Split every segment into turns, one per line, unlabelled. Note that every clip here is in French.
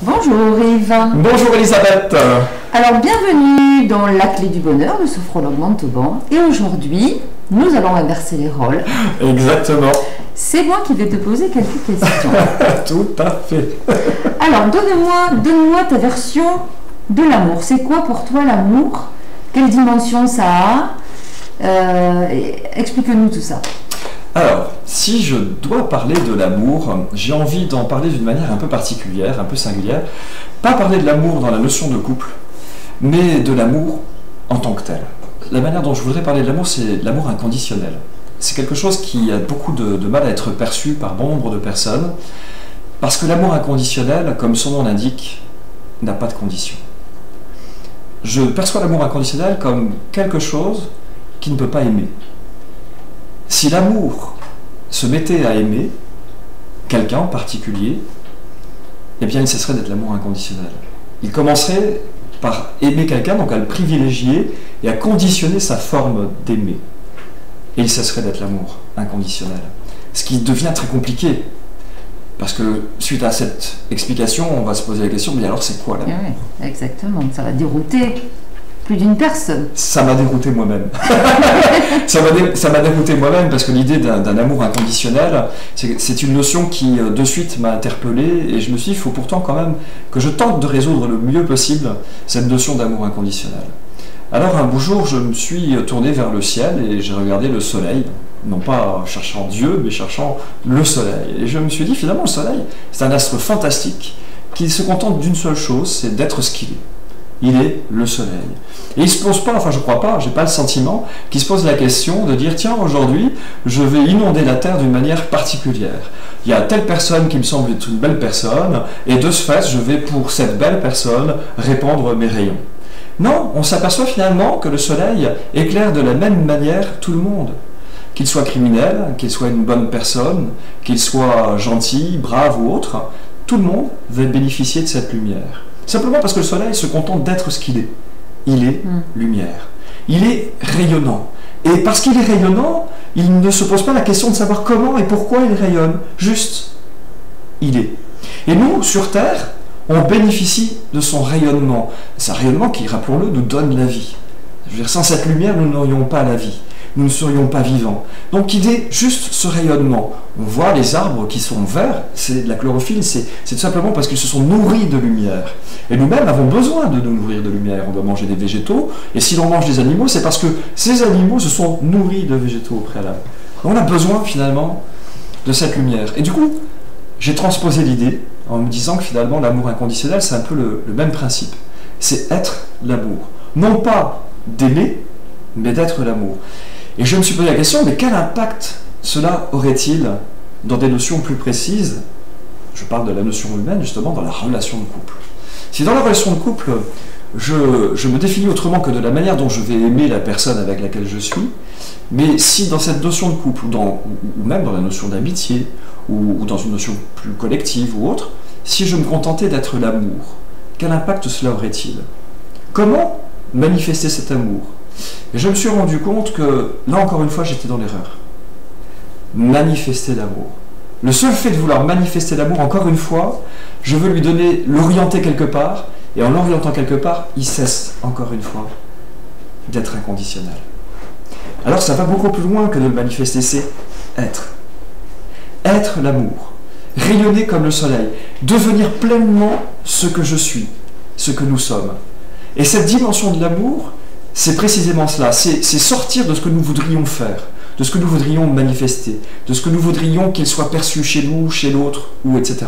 Bonjour Yves.
Bonjour Elisabeth.
Alors bienvenue dans La Clé du Bonheur de Sophrologue Montauban. Et aujourd'hui, nous allons inverser les rôles.
Exactement.
C'est moi qui vais te poser quelques questions.
Tout à fait.
Alors donne-moi ta version de l'amour. C'est quoi pour toi l'amour? Quelle dimension ça a? Explique-nous tout ça.
Alors, si je dois parler de l'amour, j'ai envie d'en parler d'une manière un peu particulière, un peu singulière. Pas parler de l'amour dans la notion de couple, mais de l'amour en tant que tel. La manière dont je voudrais parler de l'amour, c'est l'amour inconditionnel. C'est quelque chose qui a beaucoup de mal à être perçu par bon nombre de personnes, parce que l'amour inconditionnel, comme son nom l'indique, n'a pas de conditions. Je perçois l'amour inconditionnel comme quelque chose qui ne peut pas aimer. Si l'amour se mettait à aimer quelqu'un en particulier, eh bien il cesserait d'être l'amour inconditionnel. Il commencerait par aimer quelqu'un, donc à le privilégier et à conditionner sa forme d'aimer. Et il cesserait d'être l'amour inconditionnel. Ce qui devient très compliqué. Parce que suite à cette explication, on va se poser la question, mais alors c'est quoi l'amour?
Oui, exactement, ça va dérouter plus d'une personne.
Ça m'a dérouté moi-même. ça m'a dérouté moi-même parce que l'idée d'un amour inconditionnel, c'est une notion qui de suite m'a interpellé et je me suis dit, il faut pourtant quand même que je tente de résoudre le mieux possible cette notion d'amour inconditionnel. Alors un beau jour, je me suis tourné vers le ciel et j'ai regardé le soleil, non pas cherchant Dieu, mais cherchant le soleil. Et je me suis dit, finalement, le soleil, c'est un astre fantastique qui se contente d'une seule chose, c'est d'être ce qu'il est. Il est le soleil. Et il ne se pose pas, enfin je crois pas, j'ai pas le sentiment, qu'il se pose la question de dire tiens aujourd'hui je vais inonder la terre d'une manière particulière. Il y a telle personne qui me semble être une belle personne, et de ce fait je vais pour cette belle personne répandre mes rayons. Non, on s'aperçoit finalement que le soleil éclaire de la même manière tout le monde. Qu'il soit criminel, qu'il soit une bonne personne, qu'il soit gentil, brave ou autre, tout le monde va bénéficier de cette lumière. Simplement parce que le soleil se contente d'être ce qu'il est. Il est lumière. Il est rayonnant. Et parce qu'il est rayonnant, il ne se pose pas la question de savoir comment et pourquoi il rayonne. Juste, il est. Et nous, sur Terre, on bénéficie de son rayonnement. C'est un rayonnement qui, rappelons-le, nous donne la vie. Je veux dire, sans cette lumière, nous n'aurions pas la vie. Nous ne serions pas vivants. Donc il est juste ce rayonnement. On voit les arbres qui sont verts, c'est de la chlorophylle, c'est tout simplement parce qu'ils se sont nourris de lumière. Et nous-mêmes avons besoin de nous nourrir de lumière. On doit manger des végétaux, et si l'on mange des animaux, c'est parce que ces animaux se sont nourris de végétaux au préalable. On a besoin finalement de cette lumière. Et du coup, j'ai transposé l'idée en me disant que finalement l'amour inconditionnel, c'est un peu le même principe. C'est être l'amour. Non pas d'aimer, mais d'être l'amour. Et je me suis posé la question, mais quel impact cela aurait-il dans des notions plus précises? Je parle de la notion humaine, justement, dans la relation de couple. Si dans la relation de couple, je me définis autrement que de la manière dont je vais aimer la personne avec laquelle je suis, mais si dans cette notion de couple, ou même dans la notion d'amitié, ou dans une notion plus collective ou autre, si je me contentais d'être l'amour, quel impact cela aurait-il? Comment manifester cet amour? Et je me suis rendu compte que, là encore une fois, j'étais dans l'erreur. Manifester l'amour. Le seul fait de vouloir manifester l'amour, encore une fois, je veux lui donner, l'orienter quelque part, et en l'orientant quelque part, il cesse, encore une fois, d'être inconditionnel. Alors ça va beaucoup plus loin que de le manifester, c'est être. Être l'amour. Rayonner comme le soleil. Devenir pleinement ce que je suis, ce que nous sommes. Et cette dimension de l'amour, c'est précisément cela, c'est sortir de ce que nous voudrions faire, de ce que nous voudrions manifester, de ce que nous voudrions qu'il soit perçu chez nous, chez l'autre, ou etc.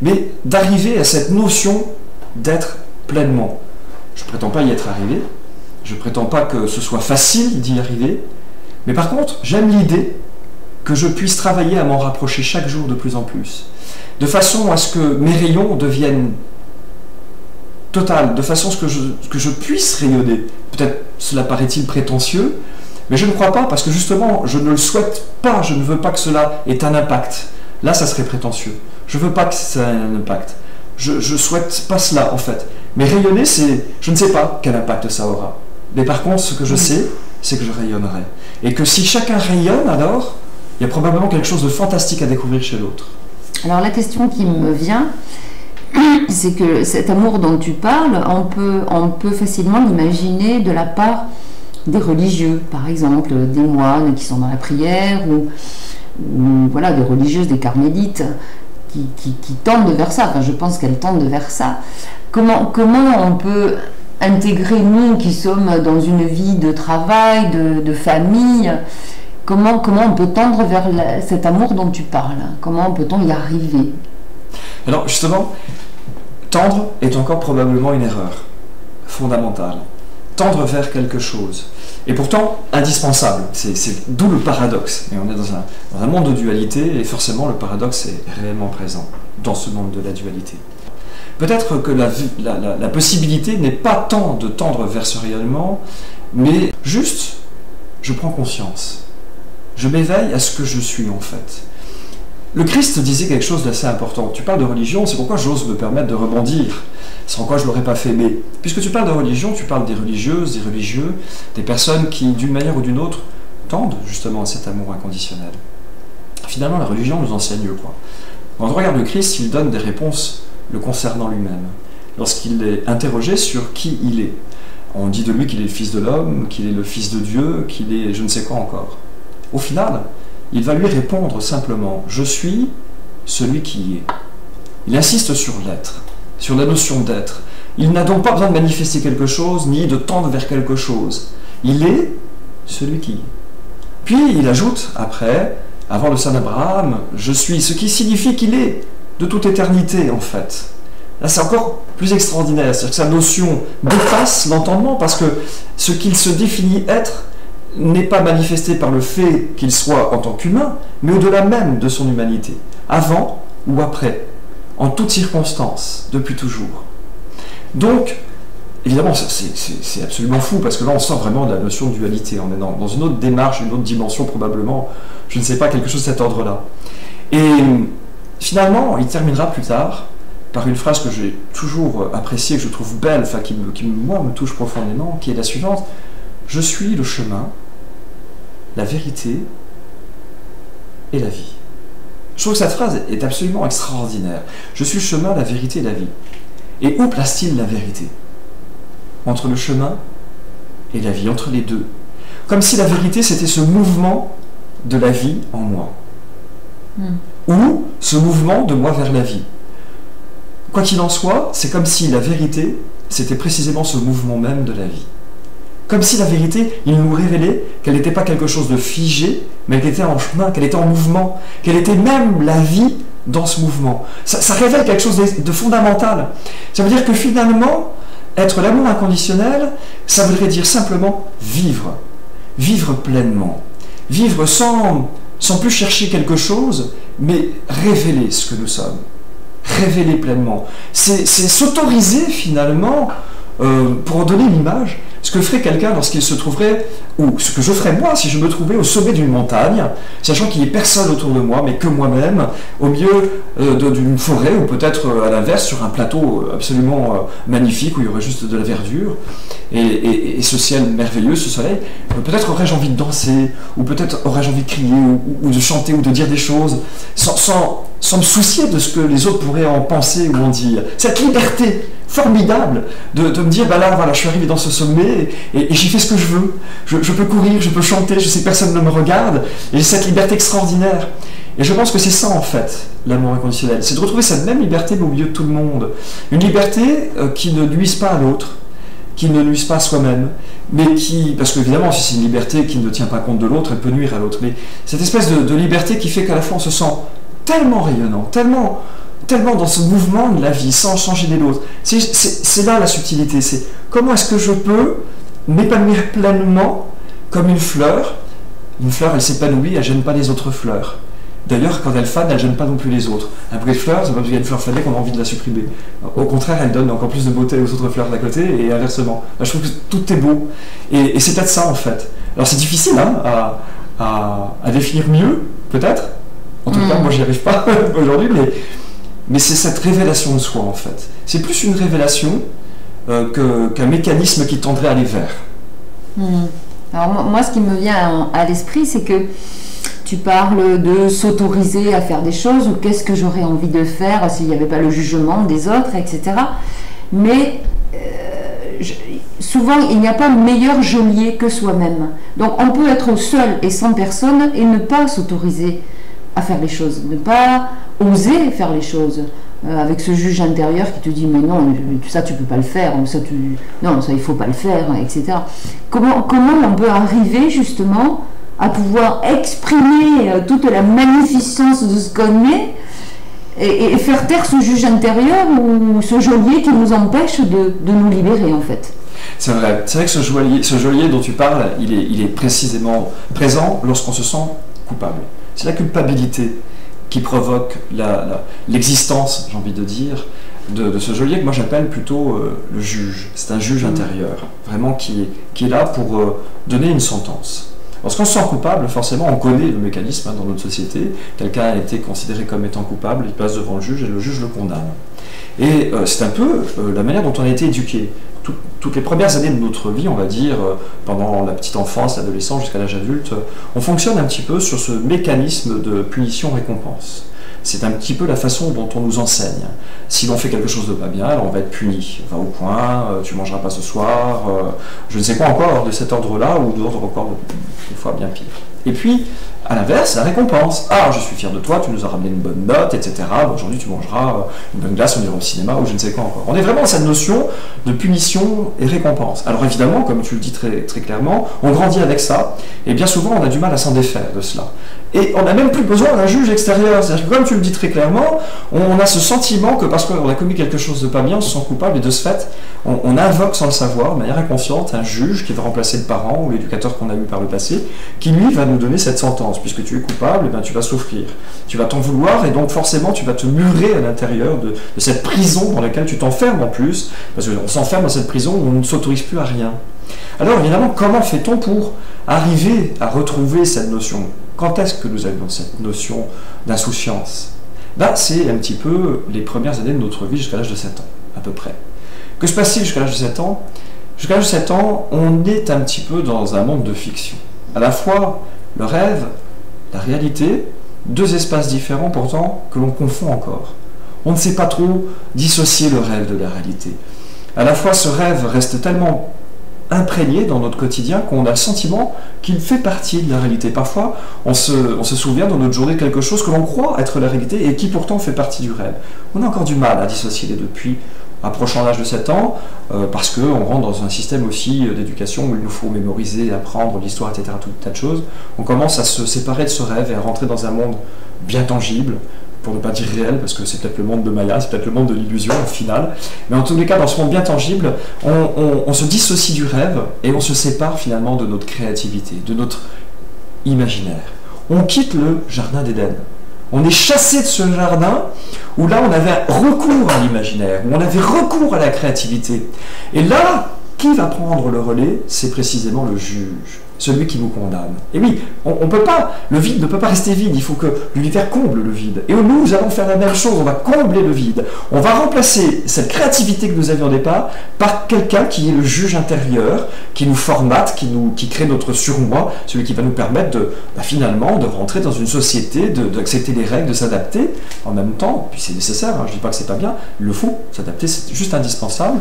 Mais d'arriver à cette notion d'être pleinement. Je ne prétends pas y être arrivé, je ne prétends pas que ce soit facile d'y arriver, mais par contre, j'aime l'idée que je puisse travailler à m'en rapprocher chaque jour de plus en plus, de façon à ce que mes rayons deviennent total, de façon à ce que je puisse rayonner. Peut-être cela paraît-il prétentieux, mais je ne crois pas, parce que justement, je ne le souhaite pas, je ne veux pas que cela ait un impact. Là, ça serait prétentieux. Je ne veux pas que ça ait un impact. Je ne souhaite pas cela, en fait. Mais rayonner, c'est... Je ne sais pas quel impact ça aura. Mais par contre, ce que je sais, c'est que je rayonnerai. Et que si chacun rayonne, alors, il y a probablement quelque chose de fantastique à découvrir chez l'autre.
Alors, la question qui me vient, c'est que cet amour dont tu parles, on peut facilement l'imaginer de la part des religieux, par exemple, des moines qui sont dans la prière, ou voilà, des religieuses, des carmélites, qui tendent vers ça. Enfin, je pense qu'elles tendent vers ça. Comment on peut intégrer, nous qui sommes dans une vie de travail, de famille, comment on peut tendre vers cet amour dont tu parles? Comment peut-on y arriver?
Alors justement, tendre est encore probablement une erreur fondamentale. Tendre vers quelque chose. Et pourtant, indispensable. C'est d'où le paradoxe. Et on est dans un monde de dualité, et forcément le paradoxe est réellement présent dans ce monde de la dualité. Peut-être que la possibilité n'est pas tant de tendre vers ce rayonnement, mais juste, je prends conscience. Je m'éveille à ce que je suis en fait. Le Christ disait quelque chose d'assez important. Tu parles de religion, c'est pourquoi j'ose me permettre de rebondir, sans quoi je ne l'aurais pas fait. Mais puisque tu parles de religion, tu parles des religieuses, des religieux, des personnes qui, d'une manière ou d'une autre, tendent justement à cet amour inconditionnel. Finalement, la religion nous enseigne quoi? Quand on regarde le Christ, il donne des réponses le concernant lui-même. Lorsqu'il est interrogé sur qui il est, on dit de lui qu'il est le Fils de l'homme, qu'il est le Fils de Dieu, qu'il est je ne sais quoi encore. Au final, il va lui répondre simplement « Je suis celui qui est ». Il insiste sur l'être, sur la notion d'être. Il n'a donc pas besoin de manifester quelque chose, ni de tendre vers quelque chose. Il est celui qui est. Puis il ajoute après, avant le Saint Abraham, « Je suis », ce qui signifie qu'il est de toute éternité en fait. Là c'est encore plus extraordinaire, c'est-à-dire que sa notion dépasse l'entendement parce que ce qu'il se définit être n'est pas manifesté par le fait qu'il soit en tant qu'humain, mais au-delà même de son humanité, avant ou après, en toutes circonstances, depuis toujours. Donc, évidemment, c'est absolument fou, parce que là on sort vraiment de la notion de dualité, on est dans une autre démarche, une autre dimension probablement, je ne sais pas, quelque chose de cet ordre-là. Et finalement, il terminera plus tard par une phrase que j'ai toujours appréciée, que je trouve belle, enfin qui moi, me touche profondément, qui est la suivante. Je suis le chemin, la vérité et la vie. Je trouve que cette phrase est absolument extraordinaire. Je suis le chemin, la vérité et la vie. Et où place-t-il la vérité? Entre le chemin et la vie, entre les deux. Comme si la vérité, c'était ce mouvement de la vie en moi. Ou ce mouvement de moi vers la vie. Quoi qu'il en soit, c'est comme si la vérité, c'était précisément ce mouvement même de la vie. Comme si la vérité, il nous révélait qu'elle n'était pas quelque chose de figé, mais qu'elle était en chemin, qu'elle était en mouvement, qu'elle était même la vie dans ce mouvement. Ça révèle quelque chose de fondamental. Ça veut dire que finalement, être l'amour inconditionnel, ça voudrait dire simplement vivre. Vivre pleinement. Vivre sans plus chercher quelque chose, mais révéler ce que nous sommes. Révéler pleinement. C'est s'autoriser finalement, pour donner l'image, ce que ferait quelqu'un lorsqu'il se trouverait, ou ce que je ferais moi si je me trouvais au sommet d'une montagne, sachant qu'il n'y ait personne autour de moi, mais que moi-même, au milieu d'une forêt, ou peut-être à l'inverse, sur un plateau absolument magnifique, où il y aurait juste de la verdure, et ce ciel merveilleux, ce soleil, peut-être aurais-je envie de danser, ou peut-être aurais-je envie de crier, ou de chanter, ou de dire des choses, sans me soucier de ce que les autres pourraient en penser ou en dire. Cette liberté formidable de me dire, bah là, voilà, je suis arrivé dans ce sommet et j'y fais ce que je veux. Je peux courir, je peux chanter, je sais que personne ne me regarde, et j'ai cette liberté extraordinaire. Et je pense que c'est ça, en fait, l'amour inconditionnel. C'est de retrouver cette même liberté, mais au milieu de tout le monde. Une liberté qui ne nuise pas à l'autre, qui ne nuise pas à soi-même, mais qui, parce qu'évidemment, si c'est une liberté qui ne tient pas compte de l'autre, elle peut nuire à l'autre. Mais cette espèce de liberté qui fait qu'à la fois on se sent tellement rayonnant, tellement dans ce mouvement de la vie, sans gêner l'autre. C'est là la subtilité, c'est comment est-ce que je peux m'épanouir pleinement comme une fleur. Une fleur, elle s'épanouit, elle ne gêne pas les autres fleurs. D'ailleurs, quand elle fane, elle ne gêne pas non plus les autres. Un bouquet de fleurs, c'est pas parce qu'il y a une fleur fanée qu'on a envie de la supprimer. Au contraire, elle donne encore plus de beauté aux autres fleurs d'à côté, et inversement. Là, je trouve que tout est beau. Et c'est peut-être ça, en fait. Alors, c'est difficile hein, à définir mieux, peut-être. En tout cas, moi, j'y arrive pas aujourd'hui, mais c'est cette révélation de soi, en fait. C'est plus une révélation qu'un mécanisme qui tendrait à aller vers.
Alors, moi, ce qui me vient à l'esprit, c'est que tu parles de s'autoriser à faire des choses, ou qu'est-ce que j'aurais envie de faire s'il n'y avait pas le jugement des autres, etc. Mais souvent, il n'y a pas meilleur geôlier que soi-même. Donc on peut être seul et sans personne et ne pas s'autoriser à faire les choses, ne pas oser faire les choses. Avec ce juge intérieur qui te dit mais non, ça tu peux pas le faire, non ça il faut pas le faire, etc. Comment on peut arriver justement à pouvoir exprimer toute la magnificence de ce qu'on est et faire taire ce juge intérieur ou ce geôlier qui nous empêche de nous libérer en fait?
C'est vrai que ce geôlier dont tu parles, il est précisément présent lorsqu'on se sent coupable. C'est la culpabilité qui provoque l'existence, j'ai envie de dire, de ce geôlier que moi j'appelle plutôt le juge. C'est un juge intérieur, vraiment qui est là pour donner une sentence. Lorsqu'on se sent coupable, forcément on connaît le mécanisme dans notre société. Quelqu'un a été considéré comme étant coupable, il passe devant le juge et le juge le condamne. Et c'est un peu la manière dont on a été éduqué. Toutes les premières années de notre vie, on va dire, pendant la petite enfance, l'adolescence jusqu'à l'âge adulte, on fonctionne un petit peu sur ce mécanisme de punition-récompense. C'est un petit peu la façon dont on nous enseigne. Si l'on fait quelque chose de pas bien, alors on va être puni. Va au coin, tu mangeras pas ce soir, je ne sais quoi encore de cet ordre-là, ou d'autres encore des fois bien pire. Et puis, à l'inverse, la récompense. Ah, je suis fier de toi, tu nous as ramené une bonne note, etc. Aujourd'hui, tu mangeras une bonne glace, on ira au cinéma, ou je ne sais quoi encore. On est vraiment dans cette notion de punition et récompense. Alors évidemment, comme tu le dis très, très clairement, on grandit avec ça, et bien souvent, on a du mal à s'en défaire de cela. Et on n'a même plus besoin d'un juge extérieur. C'est-à-dire que comme tu le dis très clairement, on a ce sentiment que parce qu'on a commis quelque chose de pas bien, on se sent coupable, et de ce fait, on invoque sans le savoir, de manière inconsciente, un juge qui va remplacer le parent ou l'éducateur qu'on a eu par le passé, qui lui va nous donner cette sentence. Puisque tu es coupable, eh bien, tu vas souffrir. Tu vas t'en vouloir et donc forcément tu vas te murer à l'intérieur de cette prison dans laquelle tu t'enfermes en plus, parce qu'on s'enferme dans cette prison où on ne s'autorise plus à rien. Alors évidemment, comment fait-on pour arriver à retrouver cette notion? Quand est-ce que nous avions cette notion d'insouciance? C'est un petit peu les premières années de notre vie jusqu'à l'âge de 7 ans, à peu près. Que se passe-t-il jusqu'à l'âge de 7 ans? Jusqu'à l'âge de 7 ans, on est un petit peu dans un monde de fiction. À la fois le rêve, la réalité, deux espaces différents pourtant que l'on confond encore. On ne sait pas trop dissocier le rêve de la réalité. À la fois ce rêve reste tellement imprégné dans notre quotidien qu'on a le sentiment qu'il fait partie de la réalité. Parfois, on se souvient dans notre journée de quelque chose que l'on croit être la réalité et qui pourtant fait partie du rêve. On a encore du mal à dissocier les deux. Puis, approchant l'âge de 7 ans, parce qu'on rentre dans un système aussi d'éducation où il nous faut mémoriser, apprendre l'histoire, etc., tout un tas de choses, on commence à se séparer de ce rêve et à rentrer dans un monde bien tangible, pour ne pas dire réel, parce que c'est peut-être le monde de Maya, c'est peut-être le monde de l'illusion au final, mais en tous les cas, dans ce monde bien tangible, on se dissocie du rêve et on se sépare finalement de notre créativité, de notre imaginaire. On quitte le jardin d'Éden. On est chassé de ce jardin où là on avait recours à l'imaginaire, où on avait recours à la créativité. Et là, qui va prendre le relais? C'est précisément le juge, celui qui nous condamne. Et oui, on peut pas, le vide ne peut pas rester vide, il faut que l'univers comble le vide. Et nous allons faire la même chose, on va combler le vide. On va remplacer cette créativité que nous avions au départ par quelqu'un qui est le juge intérieur, qui nous formate, qui crée notre surmoi, celui qui va nous permettre finalement de rentrer dans une société, d'accepter les règles, de s'adapter. En même temps, puis c'est nécessaire, je ne dis pas que c'est pas bien, il le faut, s'adapter, c'est juste indispensable.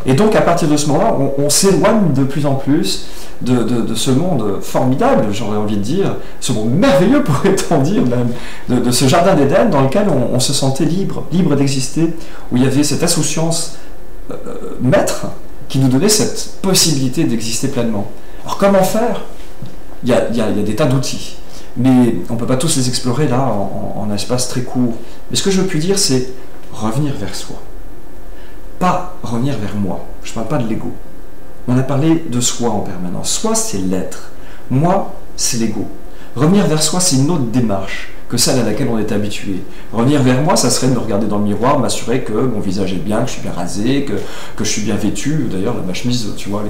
Et donc à partir de ce moment-là, on s'éloigne de plus en plus de ce monde formidable, j'aurais envie de dire, ce monde merveilleux pourrait-on dire même, de ce jardin d'Éden dans lequel on se sentait libre d'exister, où il y avait cette insouciance maître qui nous donnait cette possibilité d'exister pleinement. Alors comment faire? Il y a des tas d'outils, mais on ne peut pas tous les explorer là en un espace très court. Mais ce que je puis dire, c'est revenir vers soi. Pas revenir vers moi. Je ne parle pas de l'ego. On a parlé de soi en permanence. Soi, c'est l'être. Moi, c'est l'ego. Revenir vers soi, c'est une autre démarche que celle à laquelle on est habitué. Revenir vers moi, ça serait de me regarder dans le miroir, m'assurer que mon visage est bien, que je suis bien rasé, que je suis bien vêtu. D'ailleurs, ma chemise, tu vois,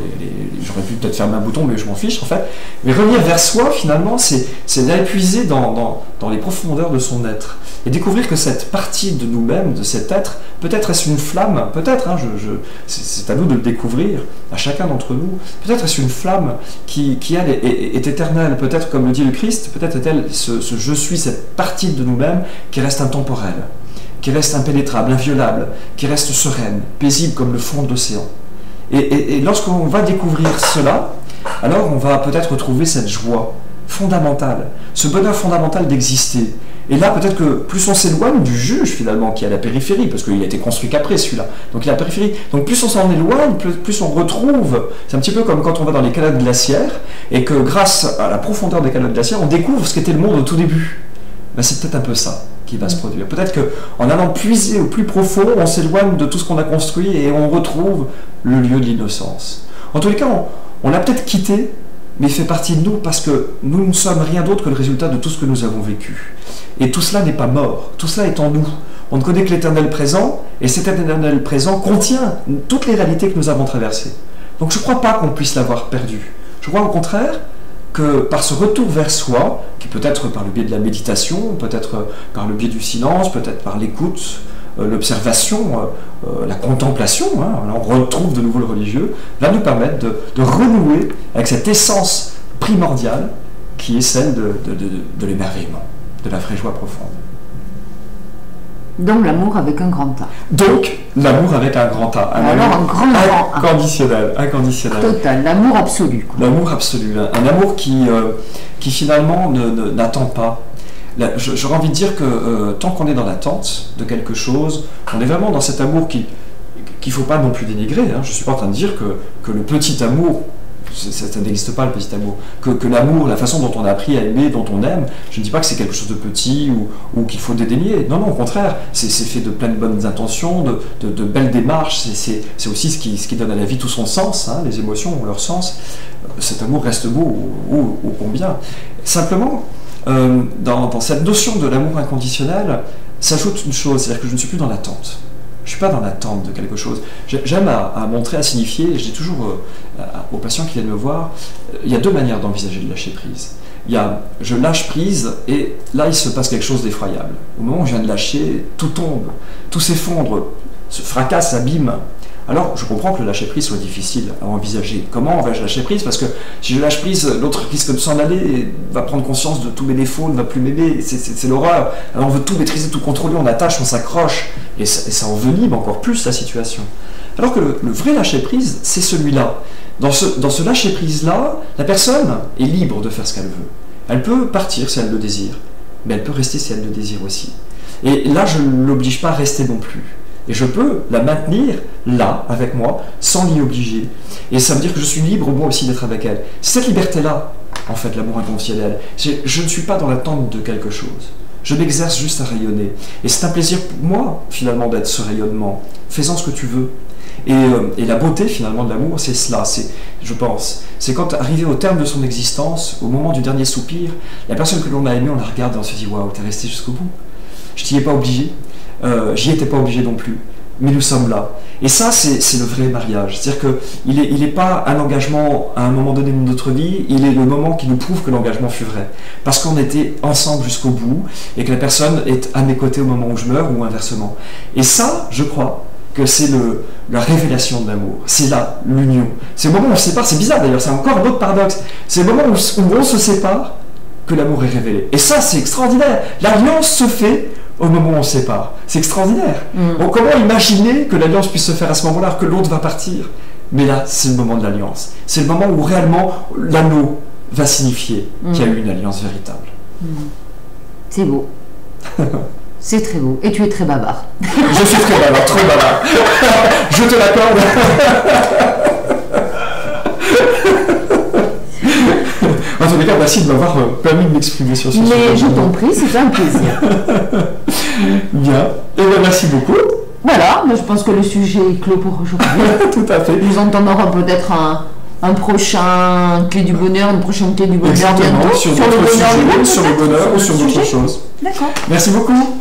j'aurais pu peut-être fermer un bouton, mais je m'en fiche en fait. Mais revenir vers soi, finalement, c'est d'aller puiser dans les profondeurs de son être. Et découvrir que cette partie de nous-mêmes, de cet être, peut-être est-ce une flamme, peut-être, hein, c'est à nous de le découvrir, à chacun d'entre nous, peut-être est-ce une flamme qui elle, est éternelle, peut-être comme le dit le Christ, peut-être est-elle ce je suis, cette partie de nous-mêmes qui reste intemporelle, qui reste impénétrable, inviolable, qui reste sereine, paisible comme le fond de l'océan. Et lorsqu'on va découvrir cela, alors on va peut-être retrouver cette joie fondamentale, ce bonheur fondamental d'exister. Et là, peut-être que plus on s'éloigne du juge, finalement, qui est à la périphérie, parce qu'il a été construit qu'après, celui-là. Donc il est à la périphérie. Donc plus on s'en éloigne, plus on retrouve. C'est un petit peu comme quand on va dans les calottes glaciaires, et que grâce à la profondeur des calottes glaciaires, on découvre ce qu'était le monde au tout début. Ben, c'est peut-être un peu ça qui va se produire. Peut-être qu'en allant puiser au plus profond, on s'éloigne de tout ce qu'on a construit, et on retrouve le lieu de l'innocence. En tous les cas, on l'a peut-être quitté, mais il fait partie de nous parce que nous ne sommes rien d'autre que le résultat de tout ce que nous avons vécu. Et tout cela n'est pas mort, tout cela est en nous. On ne connaît que l'éternel présent, et cet éternel présent contient toutes les réalités que nous avons traversées. Donc je ne crois pas qu'on puisse l'avoir perdu. Je crois au contraire que par ce retour vers soi, qui peut être par le biais de la méditation, peut-être par le biais du silence, peut-être par l'écoute, l'observation, la contemplation, hein, on retrouve de nouveau le religieux, va nous permettre de renouer avec cette essence primordiale qui est celle de l'émerveillement, de la vraie joie profonde.
Donc l'amour avec un grand A.
Donc l'amour avec un grand A.
Alors un grand A.
Inconditionnel, inconditionnel.
Total, l'amour absolu.
L'amour absolu, un amour qui finalement n'attend pas. J'aurais envie de dire que tant qu'on est dans l'attente de quelque chose, on est vraiment dans cet amour qu'il ne faut pas non plus dénigrer. Hein. Je ne suis pas en train de dire que le petit amour, ça n'existe pas le petit amour, que l'amour, la façon dont on a appris à aimer, dont on aime, je ne dis pas que c'est quelque chose de petit ou qu'il faut dédaigner. Non, au contraire, c'est fait de plein de bonnes intentions, de belles démarches, c'est aussi ce qui donne à la vie tout son sens, hein, les émotions ont leur sens. Cet amour reste beau ou combien. Simplement, dans cette notion de l'amour inconditionnel, s'ajoute une chose, c'est-à-dire que je ne suis plus dans l'attente. Je ne suis pas dans l'attente de quelque chose. J'aime à montrer, à signifier, et je dis toujours aux patients qui viennent me voir, il y a deux manières d'envisager le lâcher prise. Il y a je lâche prise et là il se passe quelque chose d'effroyable. Au moment où je viens de lâcher, tout tombe, tout s'effondre, se fracasse, s'abîme. Alors, je comprends que le lâcher-prise soit difficile à envisager. Comment vais-je lâcher prise? Parce que si je lâche prise, l'autre risque de s'en aller, et va prendre conscience de tous mes défauts, ne va plus m'aimer, c'est l'horreur. Alors on veut tout maîtriser, tout contrôler, on attache, on s'accroche, et ça envenime encore plus la situation. Alors que le vrai lâcher-prise, c'est celui-là. Dans ce lâcher-prise-là, la personne est libre de faire ce qu'elle veut. Elle peut partir si elle le désire, mais elle peut rester si elle le désire aussi. Et là, je ne l'oblige pas à rester non plus. Et je peux la maintenir là, avec moi, sans l'y obliger. Et ça veut dire que je suis libre, moi aussi, d'être avec elle. C'est cette liberté-là, en fait, l'amour inconditionnel. Je ne suis pas dans l'attente de quelque chose. Je m'exerce juste à rayonner. Et c'est un plaisir pour moi, finalement, d'être ce rayonnement. Fais-en ce que tu veux. Et la beauté, finalement, de l'amour, c'est cela, je pense. C'est quand, arrivé au terme de son existence, au moment du dernier soupir, la personne que l'on a aimée, on la regarde et on se dit « Waouh, t'es resté jusqu'au bout. Je t'y ai pas obligé. J'y étais pas obligé non plus, mais nous sommes là. » Et ça, c'est le vrai mariage. C'est-à-dire qu'il n'est pas un engagement à un moment donné de notre vie, il est le moment qui nous prouve que l'engagement fut vrai. Parce qu'on était ensemble jusqu'au bout, et que la personne est à mes côtés au moment où je meurs, ou inversement. Et ça, je crois que c'est la révélation de l'amour. C'est là, l'union. C'est le moment où on se sépare, c'est bizarre d'ailleurs, c'est encore un autre paradoxe. C'est le moment où on se sépare que l'amour est révélé. Et ça, c'est extraordinaire. L'alliance se fait au moment où on se sépare. C'est extraordinaire. Bon, comment imaginer que l'alliance puisse se faire à ce moment-là, que l'autre va partir? Mais là, c'est le moment de l'alliance. C'est le moment où réellement l'anneau va signifier qu'il y a eu une alliance véritable.
C'est beau. C'est très beau. Et tu es très bavard.
Je suis très bavard, trop bavard. Je te l'accorde. En tous les cas, merci de m'avoir permis de m'exprimer sur ce sujet.
Mais je t'en prie, c'est un plaisir.
Bien. Et bien, merci beaucoup.
Voilà, mais je pense que le sujet est clos pour aujourd'hui.
Tout à fait.
Nous entendrons peut-être un prochain clé du bonheur, une prochaine clé du bonheur
Exactement,
bientôt
sur
le
d'autres
bonheur
sujets,
lui-même,
sur le
peut-être,
bonheur ou sur
d'autres
d'autres
sujets.
choses.
D'accord.
Merci beaucoup.